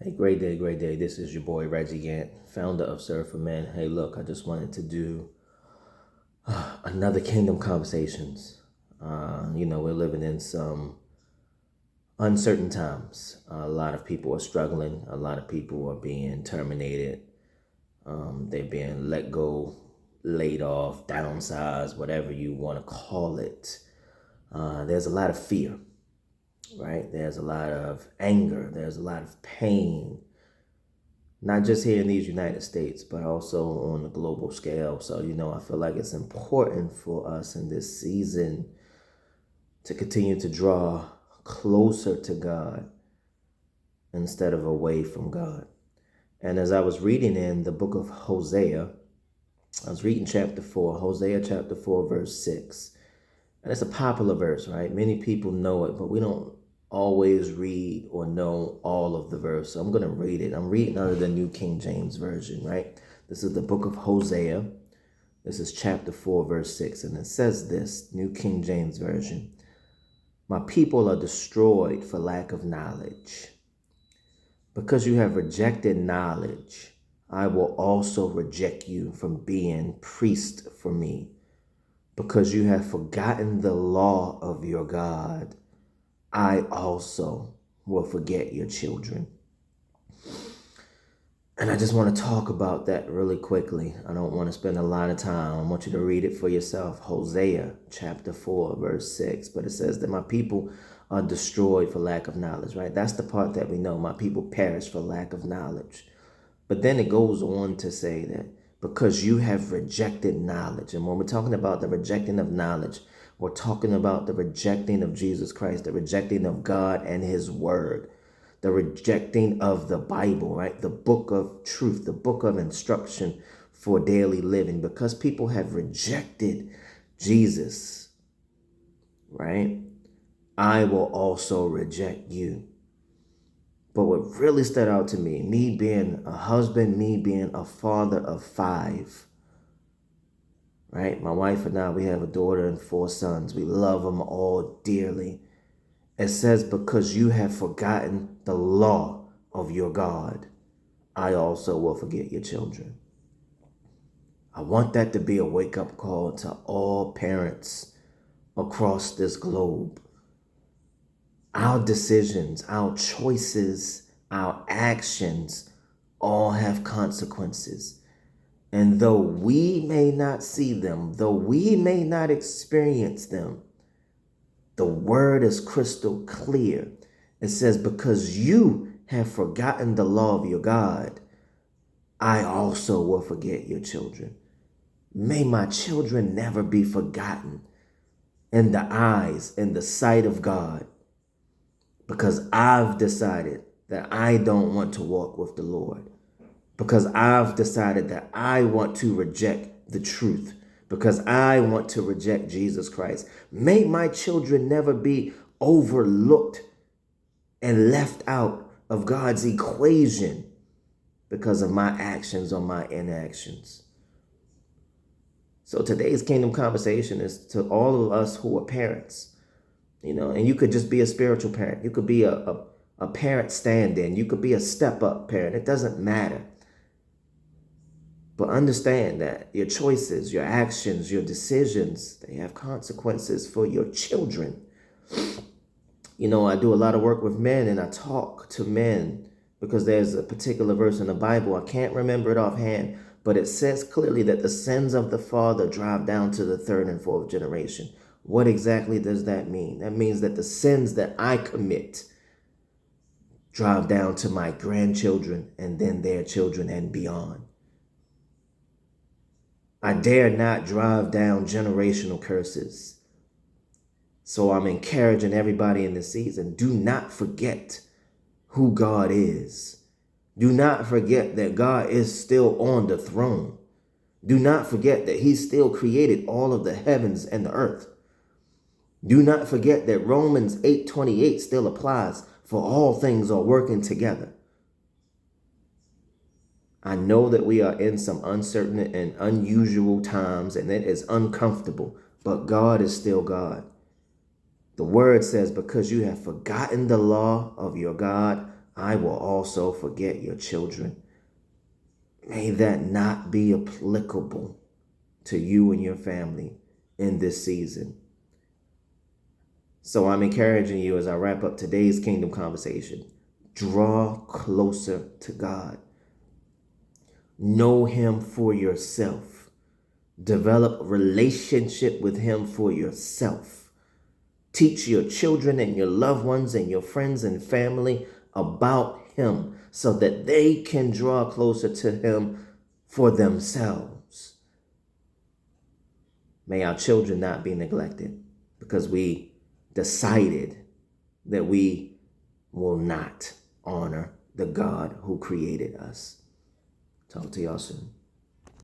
Hey, great day, great day. This is your boy Reggie Gant, founder of Serve for Men. Hey, look, I just wanted to do another Kingdom Conversations. We're living in some uncertain times. A lot of people are struggling. A lot of people are being terminated. They're being let go, laid off, downsized, whatever you want to call it. There's a lot of fear, right? There's a lot of anger. There's a lot of pain. Not just here in these United States, but also on a global scale. So, I feel like it's important for us in this season to continue to draw closer to God instead of away from God. And as I was reading in the book of Hosea, I was reading chapter 4, Hosea chapter 4, verse 6. And it's a popular verse, right? Many people know it, but we don't always read or know all of the verse. So I'm going to read it. I'm reading under the New King James Version, right? This is the book of Hosea. This is chapter 4, verse 6. And it says this, New King James Version. My people are destroyed for lack of knowledge. Because you have rejected knowledge, I will also reject you from being priest for me. Because you have forgotten the law of your God, I also will forget your children. And I just want to talk about that really quickly. I don't want to spend a lot of time. I want you to read it for yourself. Hosea chapter 4, verse 6. But it says that my people are destroyed for lack of knowledge, right? That's the part that we know. My people perish for lack of knowledge. But then it goes on to say that because you have rejected knowledge. And when we're talking about the rejecting of knowledge, we're talking about the rejecting of Jesus Christ, the rejecting of God and his word, the rejecting of the Bible, right? The book of truth, the book of instruction for daily living. Because people have rejected Jesus, right? I will also reject you. But what really stood out to me being a husband, me being a father of 5, right? My wife and I, we have a daughter and 4 sons. We love them all dearly. It says, because you have forgotten the law of your God, I also will forget your children. I want that to be a wake-up call to all parents across this globe. Our decisions, our choices, our actions all have consequences. And though we may not see them, though we may not experience them, the word is crystal clear. It says, because you have forgotten the law of your God, I also will forget your children. May my children never be forgotten in the eyes, in the sight of God, because I've decided that I don't want to walk with the Lord, because I've decided that I want to reject the truth, because I want to reject Jesus Christ. May my children never be overlooked and left out of God's equation because of my actions or my inactions. So today's kingdom conversation is to all of us who are parents, and you could just be a spiritual parent. You could be a parent stand-in. You could be a step-up parent. It doesn't matter. But understand that your choices, your actions, your decisions, they have consequences for your children. I do a lot of work with men and I talk to men because there's a particular verse in the Bible. I can't remember it offhand, but it says clearly that the sins of the father drive down to the 3rd and 4th generation. What exactly does that mean? That means that the sins that I commit drive down to my grandchildren and then their children and beyond. I dare not drive down generational curses. So I'm encouraging everybody in this season, do not forget who God is. Do not forget that God is still on the throne. Do not forget that he still created all of the heavens and the earth. Do not forget that Romans 8:28 still applies, for all things are working together. I know that we are in some uncertain and unusual times, and it is uncomfortable, but God is still God. The word says, because you have forgotten the law of your God, I will also forget your children. May that not be applicable to you and your family in this season. So I'm encouraging you as I wrap up today's Kingdom Conversation. Draw closer to God. Know Him for yourself. Develop a relationship with Him for yourself. Teach your children and your loved ones and your friends and family about Him so that they can draw closer to Him for themselves. May our children not be neglected because we decided that we will not honor the God who created us. Talk to y'all soon.